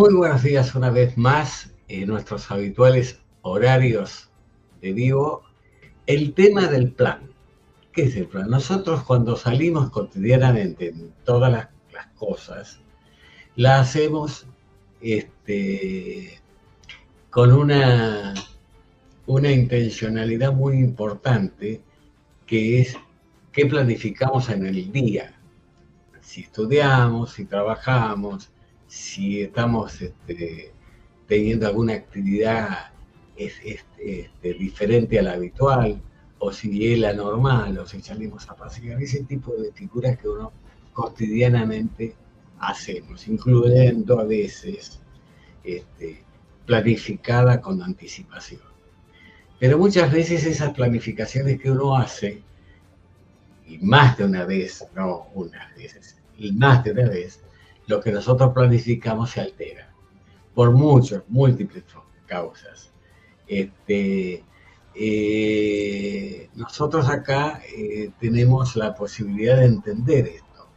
Muy buenos días una vez más en nuestros habituales horarios de vivo. El tema del plan. ¿Qué es el plan? Nosotros cuando salimos cotidianamente en todas las cosas, la hacemos con una intencionalidad muy importante, que es qué planificamos en el día. Si estudiamos, si trabajamos, si estamos teniendo alguna actividad diferente a la habitual, o si es la normal, o si salimos a pasear, ese tipo de figuras que uno cotidianamente hacemos, incluyendo a veces planificada con anticipación. Pero muchas veces esas planificaciones que uno hace, y más de una vez, no unas veces, y más de una vez, lo que nosotros planificamos se altera por múltiples causas. Nosotros acá tenemos la posibilidad de entender esto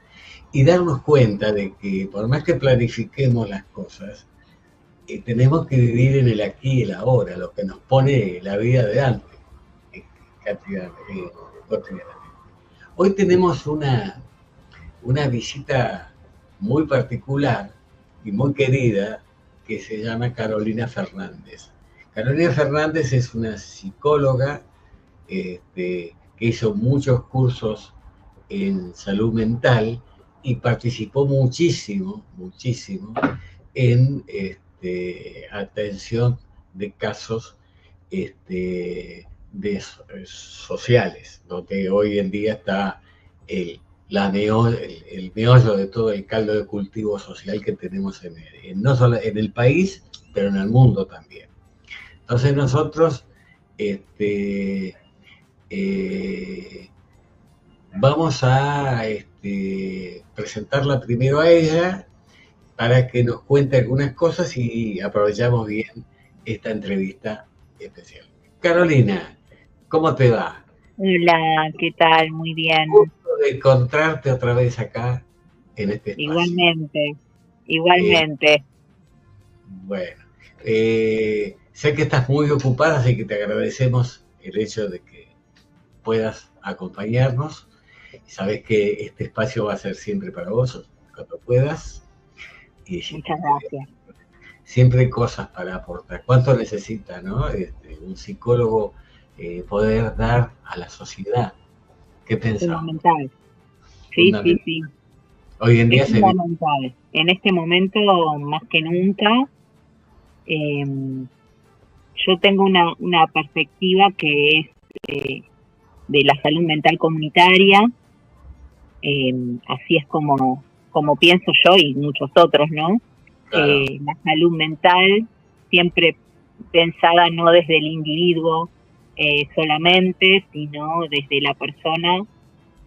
y darnos cuenta de que por más que planifiquemos las cosas, tenemos que vivir en el aquí y el ahora, lo que nos pone la vida adelante cotidianamente. Hoy tenemos una visita muy particular y muy querida, que se llama Carolina Fernández. Carolina Fernández es una psicóloga que hizo muchos cursos en salud mental y participó muchísimo en atención de casos sociales, donde hoy en día está el meollo de todo el caldo de cultivo social que tenemos no solo en el país, pero en el mundo también. Entonces nosotros vamos a presentarla primero a ella para que nos cuente algunas cosas y aprovechamos bien esta entrevista especial. Carolina, ¿cómo te va? Hola, ¿qué tal? Muy bien. Gusto de encontrarte otra vez acá en este espacio. Igualmente. Bueno, sé que estás muy ocupada, así que te agradecemos el hecho de que puedas acompañarnos. Sabes que este espacio va a ser siempre para vos, cuando puedas. Y muchas gracias. Siempre hay cosas para aportar. ¿Cuánto necesita, no? Un psicólogo poder dar a la sociedad? ¿Qué pensás? Fundamental. Sí. Hoy en día es fundamental. En este momento, más que nunca, yo tengo una perspectiva que es de la salud mental comunitaria. Así es como pienso yo y muchos otros, ¿no? Claro. La salud mental siempre pensada no desde el individuo solamente, sino desde la persona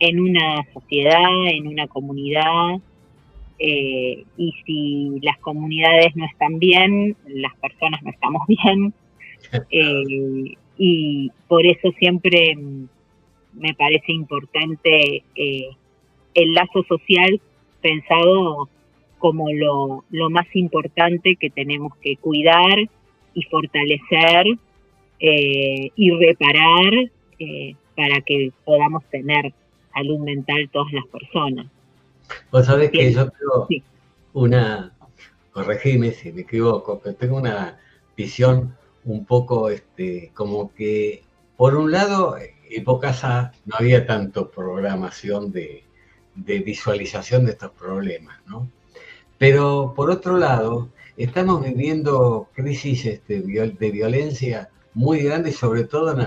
en una sociedad, en una comunidad, y si las comunidades no están bien, las personas no estamos bien, y por eso siempre me parece importante el lazo social pensado como lo más importante que tenemos que cuidar y fortalecer y reparar para que podamos tener salud mental todas las personas. Vos sabés que yo tengo corregime si me equivoco, pero tengo una visión un poco como que, por un lado, épocas A no había tanto programación de visualización de estos problemas, ¿no? Pero por otro lado, estamos viviendo crisis de violencia muy grandes, sobre todo en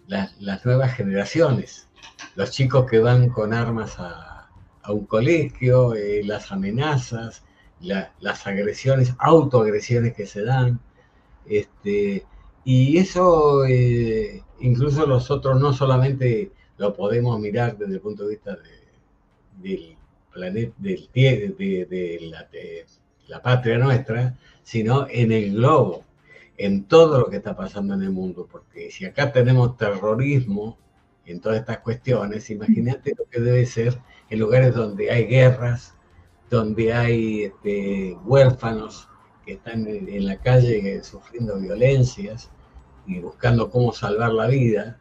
las nuevas generaciones. Los chicos que van con armas a un colegio, las amenazas, las agresiones, autoagresiones que se dan. Y eso incluso nosotros no solamente lo podemos mirar desde el punto de vista del planeta, de la patria nuestra, sino en el globo, en todo lo que está pasando en el mundo, porque si acá tenemos terrorismo en todas estas cuestiones, imagínate lo que debe ser en lugares donde hay guerras, donde hay huérfanos que están en la calle sufriendo violencias y buscando cómo salvar la vida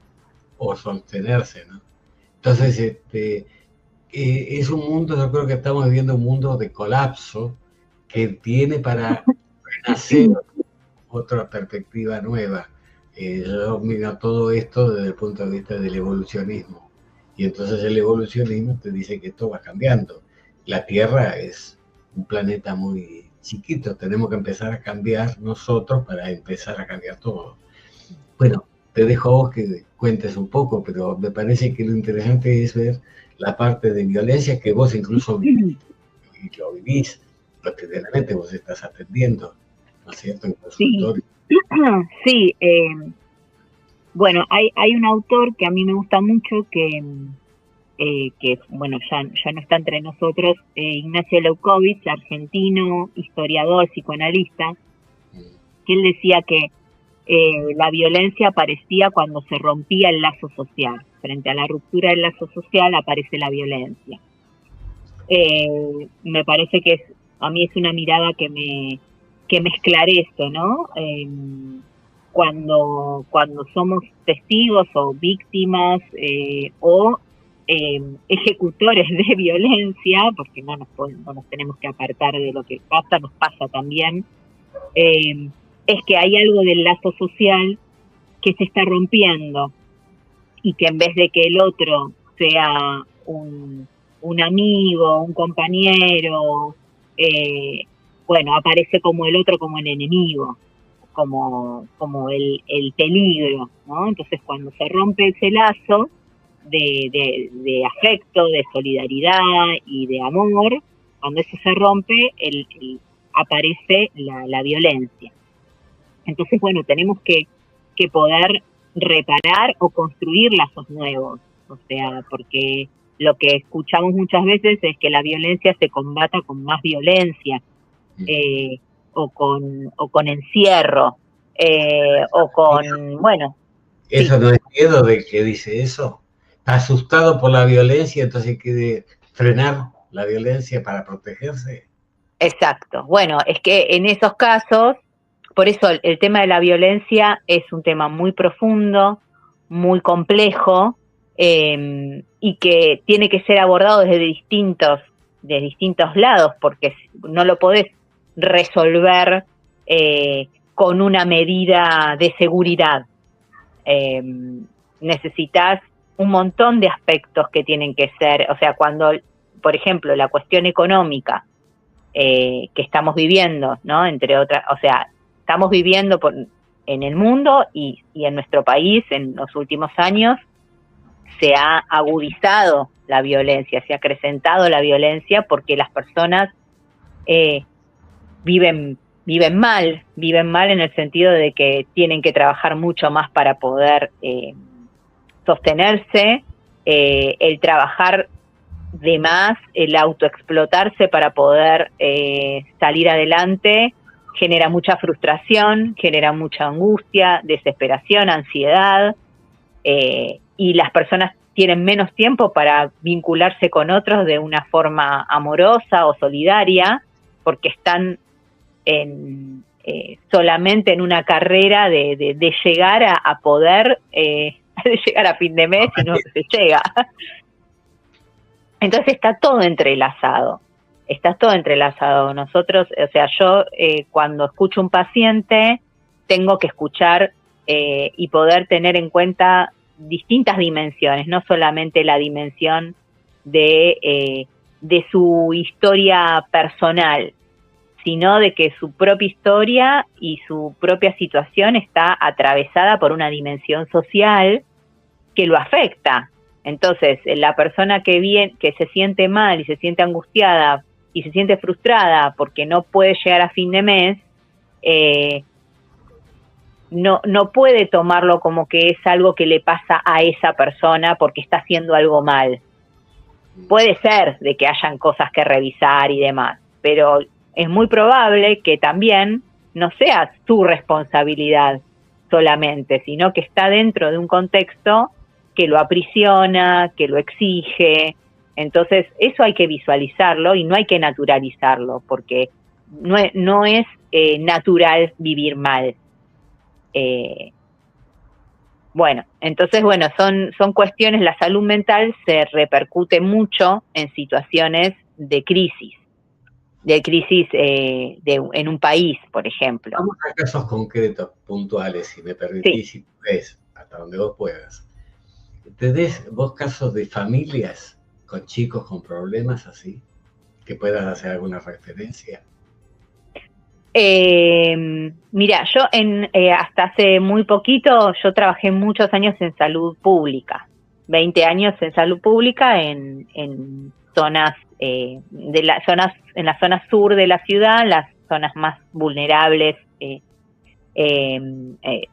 o sostenerse, ¿no? Entonces, es un mundo, yo creo que estamos viviendo un mundo de colapso que tiene para renacer otra perspectiva nueva. Yo miro todo esto desde el punto de vista del evolucionismo. Y entonces el evolucionismo te dice que esto va cambiando. La Tierra es un planeta muy chiquito, tenemos que empezar a cambiar nosotros para empezar a cambiar todo. Bueno, te dejo a vos que cuentes un poco, pero me parece que lo interesante es ver la parte de violencia que vos incluso lo vivís cotidianamente, vos estás atendiendo, ¿no es cierto?, en consultorio. Sí, bueno, hay un autor que a mí me gusta mucho que bueno, ya no está entre nosotros, Ignacio Leucovitz, argentino, historiador, psicoanalista, que él decía que la violencia aparecía cuando se rompía el lazo social. Frente a la ruptura del lazo social aparece la violencia. Me parece que a mí es una mirada que me esclarece, ¿no? Cuando somos testigos o víctimas o ejecutores de violencia, porque no nos tenemos que apartar de lo que pasa, nos pasa también, es que hay algo del lazo social que se está rompiendo y que en vez de que el otro sea un amigo, un compañero, bueno, aparece como el otro como el enemigo, como el peligro, ¿no? Entonces cuando se rompe ese lazo de afecto, de solidaridad y de amor, cuando eso se rompe, aparece la violencia. Entonces, bueno, tenemos que poder reparar o construir lazos nuevos, o sea, porque lo que escuchamos muchas veces es que la violencia se combata con más violencia, o con encierro, o con, bueno. ¿Eso sí no es miedo de que dice eso? Está asustado por la violencia, entonces quiere frenar la violencia para protegerse. Exacto. Bueno, es que en esos casos, por eso el tema de la violencia es un tema muy profundo, muy complejo, y que tiene que ser abordado desde distintos lados, porque no lo podés resolver con una medida de seguridad. Necesitas un montón de aspectos que tienen que ser, o sea, cuando, por ejemplo, la cuestión económica que estamos viviendo, ¿no? Entre otras, o sea, estamos viviendo en el mundo y en nuestro país en los últimos años se ha agudizado la violencia, se ha acrecentado la violencia porque las personas viven mal en el sentido de que tienen que trabajar mucho más para poder sostenerse, el trabajar de más, el autoexplotarse para poder salir adelante, genera mucha frustración, genera mucha angustia, desesperación, ansiedad, y las personas tienen menos tiempo para vincularse con otros de una forma amorosa o solidaria, porque están solamente en una carrera de llegar a poder, de llegar a fin de mes y no se llega. Entonces está todo entrelazado. Nosotros, o sea, yo cuando escucho un paciente tengo que escuchar y poder tener en cuenta distintas dimensiones, no solamente la dimensión de su historia personal, sino de que su propia historia y su propia situación está atravesada por una dimensión social que lo afecta. Entonces, la persona que se siente mal y se siente angustiada y se siente frustrada porque no puede llegar a fin de mes, no puede tomarlo como que es algo que le pasa a esa persona porque está haciendo algo mal. Puede ser de que hayan cosas que revisar y demás, pero es muy probable que también no sea su responsabilidad solamente, sino que está dentro de un contexto que lo aprisiona, que lo exige, Entonces, eso hay que visualizarlo y no hay que naturalizarlo, porque no es natural vivir mal. Bueno, entonces, bueno, son cuestiones, la salud mental se repercute mucho en situaciones de crisis en un país, por ejemplo. Vamos a casos concretos, puntuales, si me permitís, Sí. si ves, hasta donde vos puedas. ¿Tenés vos casos de familias con chicos con problemas así? ¿Que puedas hacer alguna referencia? Mira, yo hasta hace muy poquito, yo trabajé muchos años en salud pública, 20 años en salud pública en zonas, en la zona sur de la ciudad, las zonas más vulnerables eh, eh,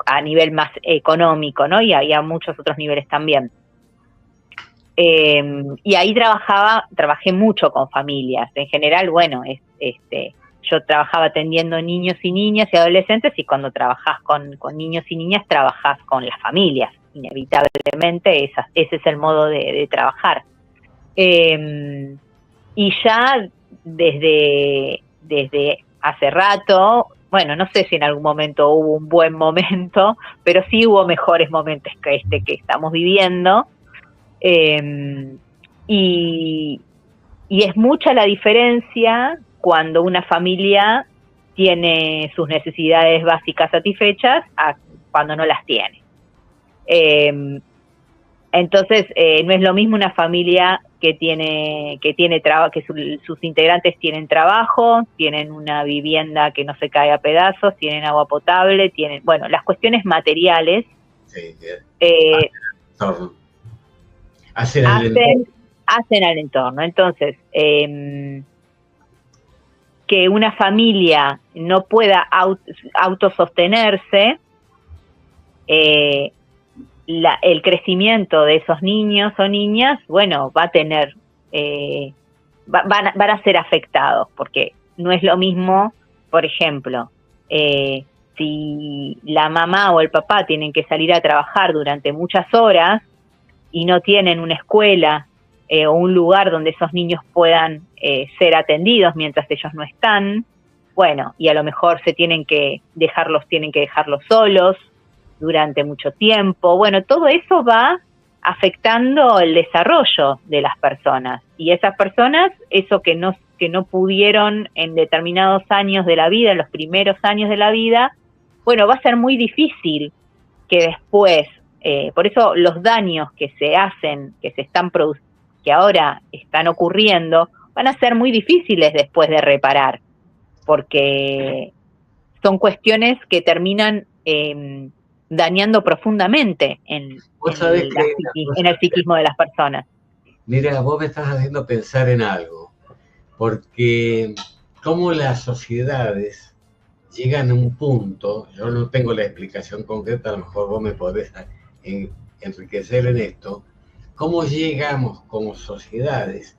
a nivel más económico, ¿no? Y había muchos otros niveles también. Y ahí trabajé mucho con familias. En general, bueno, yo trabajaba atendiendo niños y niñas y adolescentes, y cuando trabajás con niños y niñas, trabajás con las familias. Inevitablemente, ese es el modo de trabajar. Y ya desde hace rato, bueno, no sé si en algún momento hubo un buen momento, pero sí hubo mejores momentos que este que estamos viviendo. Y es mucha la diferencia cuando una familia tiene sus necesidades básicas satisfechas a cuando no las tiene. Entonces, no es lo mismo una familia que tiene trabajo, que sus integrantes tienen trabajo, tienen una vivienda que no se cae a pedazos, tienen agua potable, tienen, bueno, las cuestiones materiales. Sí, hacen al entorno. Entonces, que una familia no pueda autosostenerse, el crecimiento de esos niños o niñas, bueno, va a tener, van a ser afectados, porque no es lo mismo, por ejemplo, si la mamá o el papá tienen que salir a trabajar durante muchas horas y no tienen una escuela o un lugar donde esos niños puedan ser atendidos mientras ellos no están, bueno, y a lo mejor tienen que dejarlos solos durante mucho tiempo. Bueno, todo eso va afectando el desarrollo de las personas, y esas personas, eso que no pudieron en determinados años de la vida, en los primeros años de la vida, bueno, va a ser muy difícil que después, por eso los daños que se hacen, que ahora están ocurriendo, van a ser muy difíciles después de reparar, porque son cuestiones que terminan dañando profundamente en el psiquismo de las personas. Mira, vos me estás haciendo pensar en algo, porque cómo las sociedades llegan a un punto, yo no tengo la explicación concreta, a lo mejor vos me podés enriquecer en esto, cómo llegamos como sociedades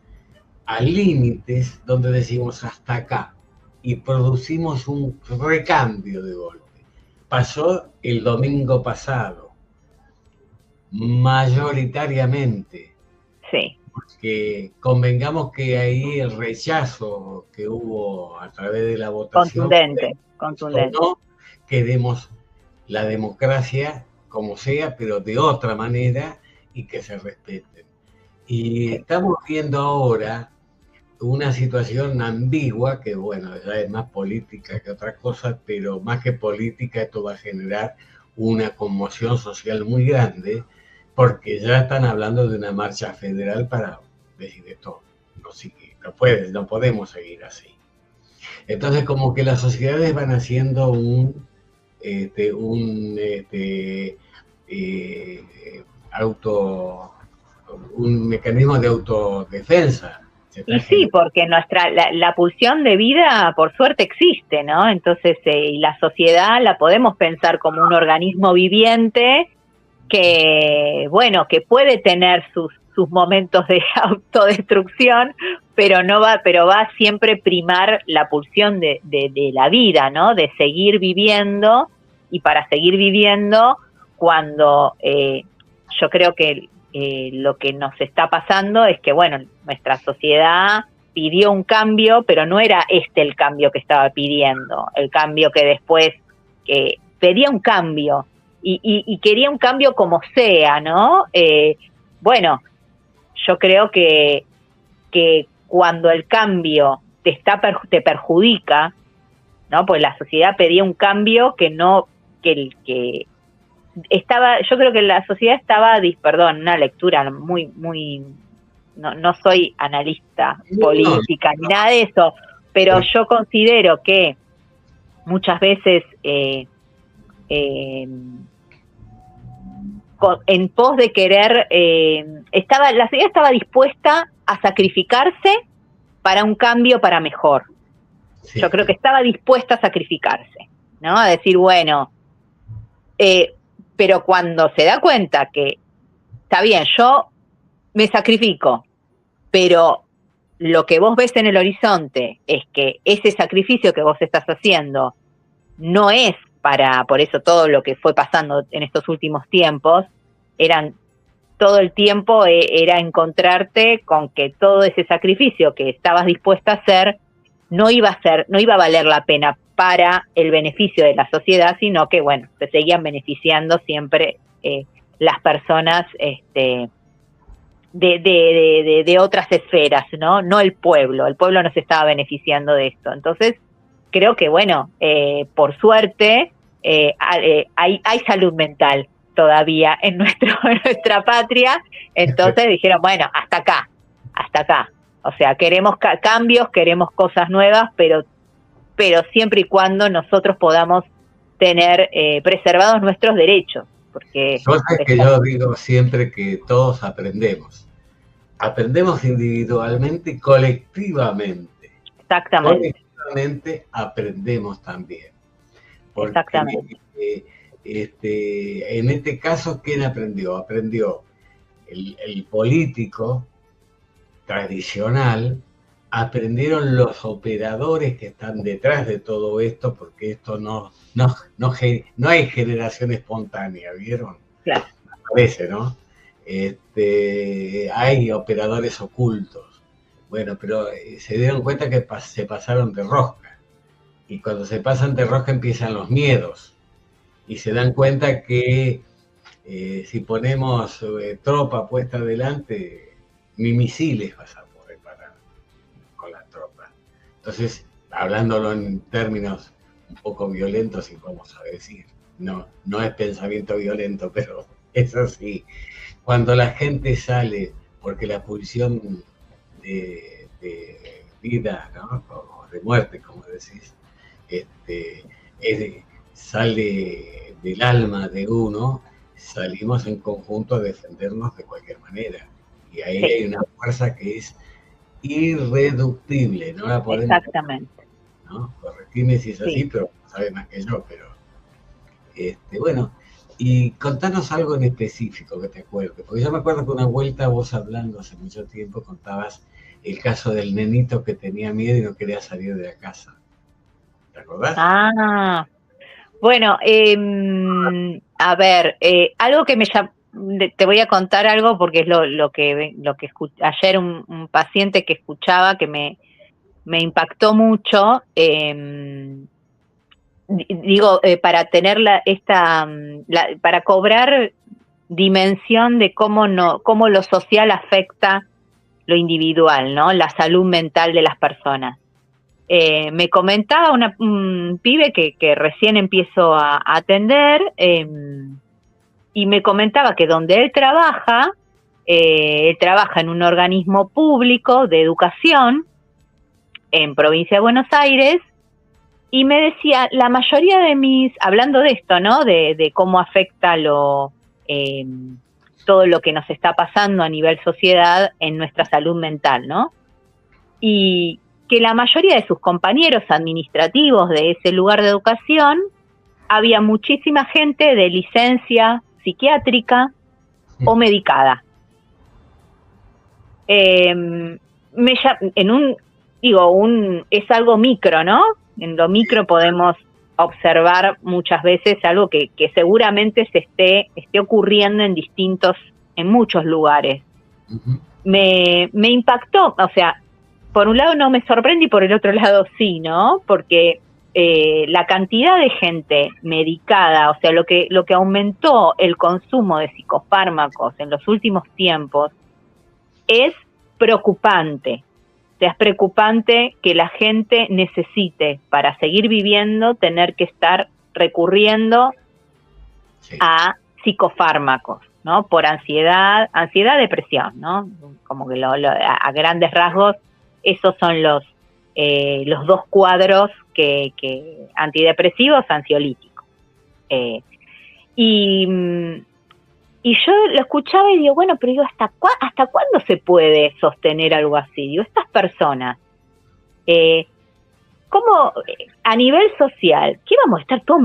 a límites donde decimos hasta acá y producimos un recambio de golpe. Pasó el domingo pasado, mayoritariamente. Sí. Porque convengamos que ahí el rechazo que hubo a través de la votación contundente. No queremos la democracia como sea, pero de otra manera y que se respeten. Y estamos viendo ahora una situación ambigua que, bueno, ya es más política que otra cosa, pero más que política, esto va a generar una conmoción social muy grande, porque ya están hablando de una marcha federal para decir esto no podemos seguir así. Entonces, como que las sociedades van haciendo un mecanismo de autodefensa. Y sí, porque la pulsión de vida, por suerte, existe, ¿no? Entonces, y la sociedad la podemos pensar como un organismo viviente que, bueno, que puede tener sus momentos de autodestrucción, pero va a siempre primar la pulsión de la vida, ¿no? De seguir viviendo, y para seguir viviendo, cuando yo creo que lo que nos está pasando es que, bueno, nuestra sociedad pidió un cambio, pero no era el cambio que estaba pidiendo, el cambio que después, que pedía un cambio, y quería un cambio como sea, ¿no? Bueno, yo creo que cuando el cambio te perjudica, ¿no? Pues la sociedad pedía un cambio que estaba, yo creo que la sociedad estaba, perdón, una lectura muy, no soy analista política ni nada de eso, pero yo considero que muchas veces en pos de querer, la sociedad estaba dispuesta a sacrificarse para un cambio para mejor. Sí. Yo creo que estaba dispuesta a sacrificarse, ¿no? A decir, bueno, pero cuando se da cuenta que, está bien, yo me sacrifico, pero lo que vos ves en el horizonte es que ese sacrificio que vos estás haciendo no es por eso todo lo que fue pasando en estos últimos tiempos, todo el tiempo era encontrarte con que todo ese sacrificio que estabas dispuesta a hacer no iba a valer la pena para el beneficio de la sociedad, sino que, bueno, se seguían beneficiando siempre las personas de otras esferas, ¿no? No el pueblo no se estaba beneficiando de esto. Entonces, creo que, bueno, por suerte, hay salud mental todavía en nuestra patria. Entonces dijeron, bueno, hasta acá. O sea, queremos cambios, queremos cosas nuevas, pero siempre y cuando nosotros podamos tener preservados nuestros derechos. Porque cosas que yo digo siempre, que todos aprendemos individualmente y colectivamente. Exactamente. Colectivamente aprendemos también. Porque, exactamente. En este caso, ¿quién aprendió? Aprendió el político tradicional, aprendieron los operadores que están detrás de todo esto, porque esto no hay generación espontánea, ¿vieron? Claro. Me parece, ¿no? Hay operadores ocultos. Bueno, pero se dieron cuenta que se pasaron de rosca. Y cuando se pasan de rosca empiezan los miedos. Y se dan cuenta que si ponemos tropa puesta adelante, ni misiles vas a poder parar con la tropa. Entonces, hablándolo en términos un poco violentos, y vamos a decir, no es pensamiento violento, pero es así. Cuando la gente sale, porque la pulsión de vida, ¿no? O de muerte, como decís, sale del alma de uno, salimos en conjunto a defendernos de cualquier manera. Y ahí hay una fuerza que es irreductible, no la podemos... Exactamente. ¿no? Corregime si es así, pero sabe más que yo, pero... bueno, y contanos algo en específico que te acuerdes, porque yo me acuerdo que una vuelta vos hablando hace mucho tiempo contabas el caso del nenito que tenía miedo y no quería salir de la casa. ¿Te acordás? Ah, bueno, a ver, algo que te voy a contar algo porque es lo que ayer un paciente que escuchaba que me impactó mucho. Para tener para cobrar dimensión de cómo lo social afecta lo individual, ¿no? La salud mental de las personas. Me comentaba un pibe que recién empiezo a atender, y me comentaba que donde él trabaja en un organismo público de educación en Provincia de Buenos Aires, y me decía, la mayoría de hablando de esto, ¿no? De cómo afecta todo lo que nos está pasando a nivel sociedad en nuestra salud mental, ¿no? Y que la mayoría de sus compañeros administrativos de ese lugar de educación, había muchísima gente de licencia psiquiátrica o medicada. Es algo micro, ¿no? En lo micro podemos observar muchas veces algo que seguramente se esté ocurriendo en distintos en muchos lugares. Ujú. Me impactó, o sea, por un lado no me sorprende y por el otro lado sí, ¿no? Porque la cantidad de gente medicada, o sea, lo que aumentó el consumo de psicofármacos en los últimos tiempos es preocupante. O sea, es preocupante que la gente necesite, para seguir viviendo, tener que estar recurriendo Sí. a psicofármacos, ¿no? Por ansiedad, depresión, ¿no? Como que a grandes rasgos, esos son los dos cuadros que antidepresivos, ansiolíticos. Y yo lo escuchaba y digo, bueno, pero digo, ¿hasta cuándo se puede sostener algo así? Digo, estas personas, ¿cómo a nivel social, qué vamos a estar todos,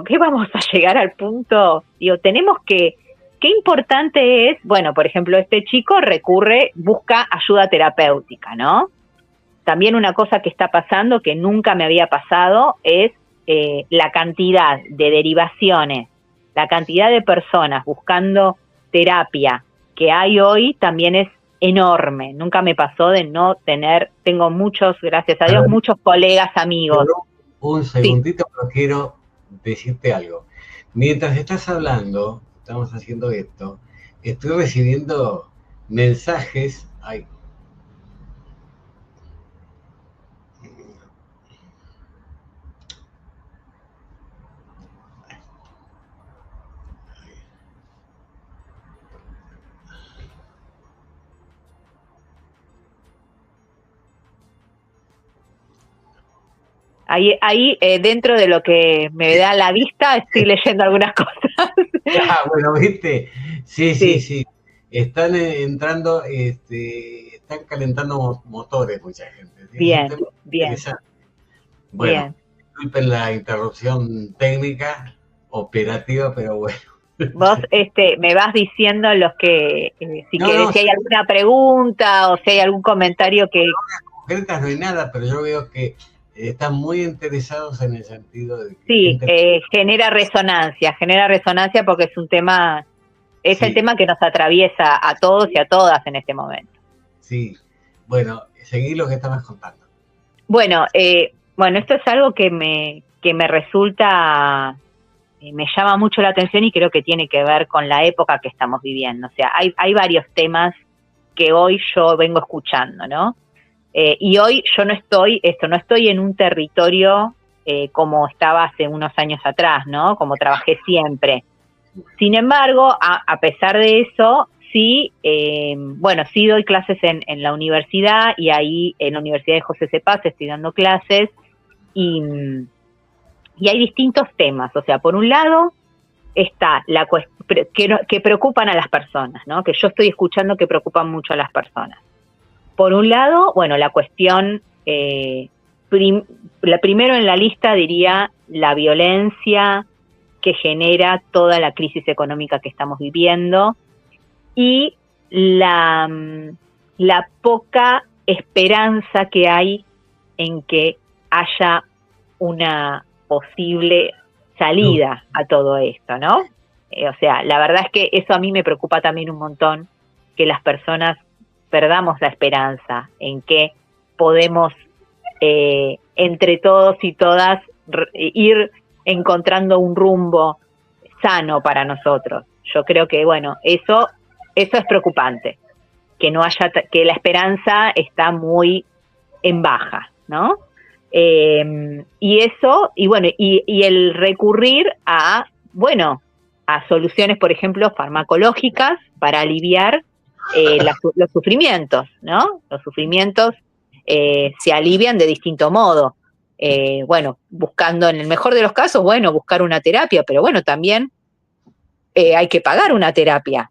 qué vamos a llegar al punto? Digo, tenemos que, qué importante es, bueno, por ejemplo, este chico busca ayuda terapéutica, ¿no? También una cosa que está pasando, que nunca me había pasado, es la cantidad de derivaciones, la cantidad de personas buscando terapia que hay hoy también es enorme. Nunca me pasó de no tener, tengo muchos, gracias a Dios, muchos colegas, amigos. Un segundito, pero quiero decirte algo. Mientras estás hablando, estamos haciendo esto, estoy recibiendo mensajes. Ay, Ahí dentro de lo que me da la vista, estoy leyendo algunas cosas. bueno, viste, sí. Están entrando, están calentando motores mucha gente. Bien. Bueno, Bien. disculpen la interrupción técnica, operativa, pero bueno. Vos me vas diciendo los que, si No, si hay alguna pregunta o si hay algún comentario que... Concretas no hay nada, pero yo veo que están muy interesados en el sentido de que... Sí, genera resonancia porque es un tema, el tema que nos atraviesa a todos y a todas en este momento. Sí, bueno, seguí lo que estabas contando. Bueno, esto es algo que me resulta, me llama mucho la atención y creo que tiene que ver con la época que estamos viviendo. O sea, hay varios temas que hoy yo vengo escuchando, ¿no? Y hoy yo no estoy en un territorio como estaba hace unos años atrás, ¿no? Como trabajé siempre. Sin embargo, a pesar de eso, sí, sí doy clases en la universidad y ahí en la Universidad de José C. Paz estoy dando clases y hay distintos temas. O sea, por un lado está la que preocupan a las personas, ¿no? Que yo estoy escuchando que preocupan mucho a las personas. Por un lado, bueno, la cuestión, la primero en la lista diría la violencia que genera toda la crisis económica que estamos viviendo y la poca esperanza que hay en que haya una posible salida a todo esto, ¿no? O sea, la verdad es que eso a mí me preocupa también un montón, que las personas perdamos la esperanza en que podemos entre todos y todas ir encontrando un rumbo sano para nosotros. Yo creo que, bueno, eso es preocupante, que no haya, que la esperanza está muy en baja, ¿no? Y eso, y bueno, y el recurrir a, bueno, a soluciones, por ejemplo, farmacológicas para aliviar los sufrimientos, ¿no? Los sufrimientos se alivian de distinto modo. Bueno, buscando, en el mejor de los casos, bueno, buscar una terapia, pero bueno, también hay que pagar una terapia,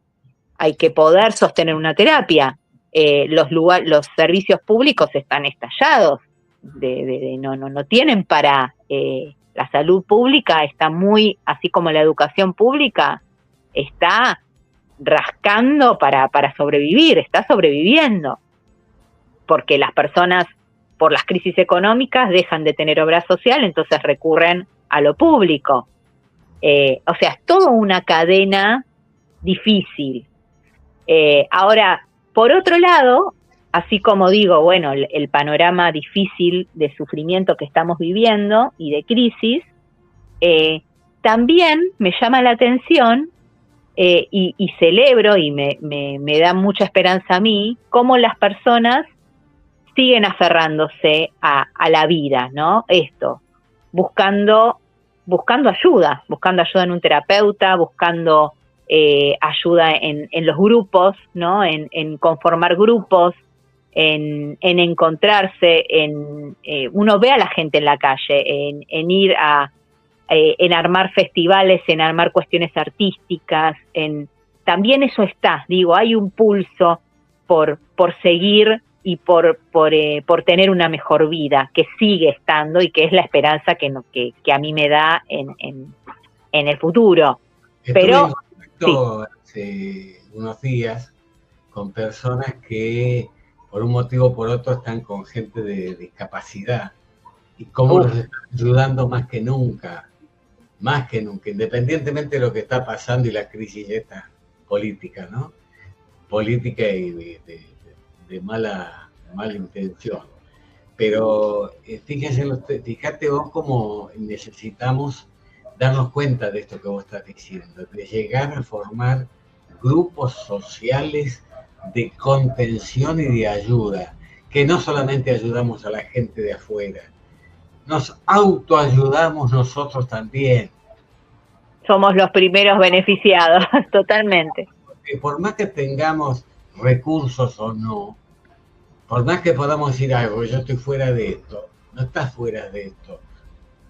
hay que poder sostener una terapia. Los servicios públicos están estallados, no tienen para... la salud pública está muy, así como la educación pública, está rascando para sobrevivir, está sobreviviendo, porque las personas, por las crisis económicas, dejan de tener obra social, entonces recurren a lo público. O sea, es toda una cadena difícil. Ahora, por otro lado, así como digo, bueno, el panorama difícil de sufrimiento que estamos viviendo y de crisis, también me llama la atención y celebro y me da mucha esperanza a mí cómo las personas siguen aferrándose a la vida, ¿no? Esto, buscando ayuda en un terapeuta, buscando ayuda en los grupos, ¿no? En conformar grupos, en encontrarse, uno ve a la gente en la calle, en ir en armar festivales, en armar cuestiones artísticas, también eso está, digo, hay un pulso por seguir y por tener una mejor vida, que sigue estando y que es la esperanza que a mí me da en el futuro. Pero en contacto hace unos días con personas que por un motivo o por otro están con gente de discapacidad y cómo los están ayudando más que nunca, independientemente de lo que está pasando y la crisis esta política, ¿no? Política y de mala intención. Pero fíjate vos cómo necesitamos darnos cuenta de esto que vos estás diciendo, de llegar a formar grupos sociales de contención y de ayuda, que no solamente ayudamos a la gente de afuera, nos autoayudamos nosotros también. Somos los primeros beneficiados, totalmente. Porque por más que tengamos recursos o no, por más que podamos decir algo, yo estoy fuera de esto, no estás fuera de esto.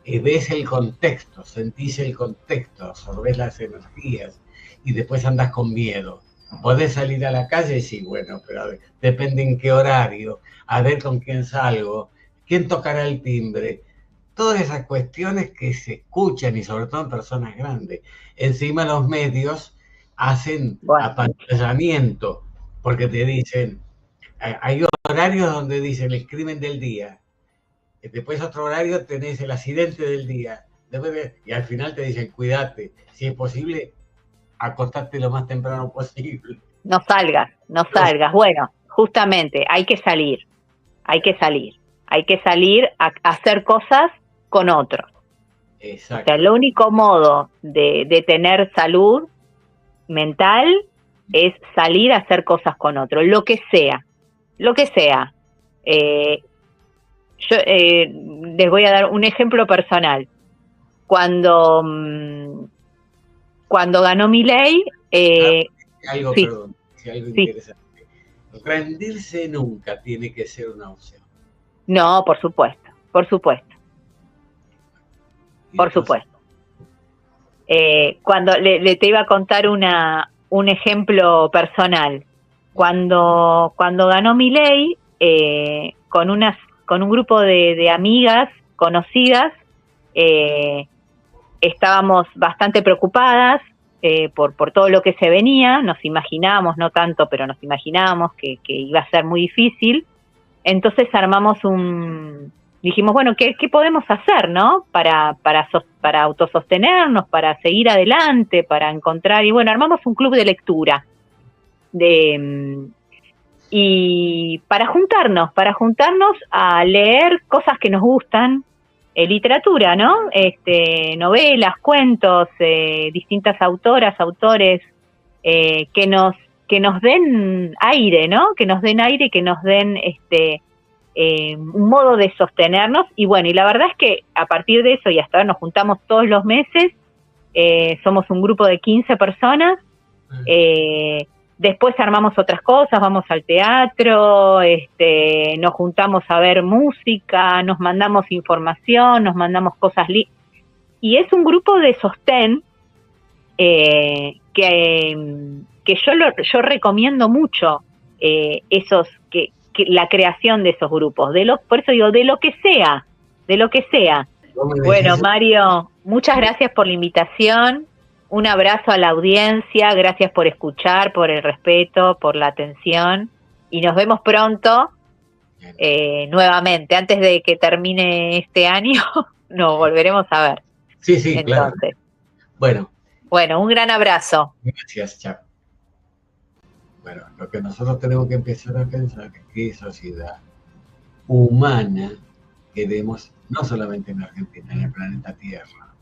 Ves el contexto, sentís el contexto, absorbés las energías y después andás con miedo. Podés salir a la calle, sí, bueno, pero a ver, depende en qué horario, a ver con quién salgo, quién tocará el timbre. Todas esas cuestiones que se escuchan y sobre todo en personas grandes. Encima los medios hacen apantallamiento porque te dicen, hay horarios donde dicen el crimen del día, después otro horario tenés el accidente del día, y al final te dicen cuídate, si es posible acostarte lo más temprano posible. No salgas. Bueno, justamente hay que salir a hacer cosas con otros. Exacto. O sea, el único modo de tener salud mental es salir a hacer cosas con otros, lo que sea. Yo les voy a dar un ejemplo personal. Cuando ganó Milei, algo interesante. Rendirse nunca tiene que ser una opción. No, por supuesto. Cuando te iba a contar un ejemplo personal. Cuando ganó Milei, con un grupo de amigas conocidas, estábamos bastante preocupadas por todo lo que se venía. Nos imaginábamos, no tanto, pero nos imaginábamos que iba a ser muy difícil. Entonces dijimos, bueno, ¿qué podemos hacer, no? Para autosostenernos, para seguir adelante, para encontrar, y bueno, armamos un club de lectura y para juntarnos a leer cosas que nos gustan, literatura, ¿no? Novelas, cuentos, distintas autoras, autores, que nos den aire, ¿no? Que nos den aire, que nos den un modo de sostenernos. Y bueno, y la verdad es que a partir de eso y hasta ahora nos juntamos todos los meses, somos un grupo de 15 personas, después armamos otras cosas, vamos al teatro, nos juntamos a ver música, nos mandamos información, nos mandamos cosas, y es un grupo de sostén que yo recomiendo mucho, la creación de esos grupos, por eso digo, de lo que sea. Bueno, Mario, muchas gracias por la invitación, un abrazo a la audiencia, gracias por escuchar, por el respeto, por la atención, y nos vemos pronto nuevamente, antes de que termine este año, nos volveremos a ver. Sí, entonces, claro. Bueno, un gran abrazo. Gracias, chao. Bueno, lo que nosotros tenemos que empezar a pensar es qué sociedad humana queremos, no solamente en Argentina, en el planeta Tierra.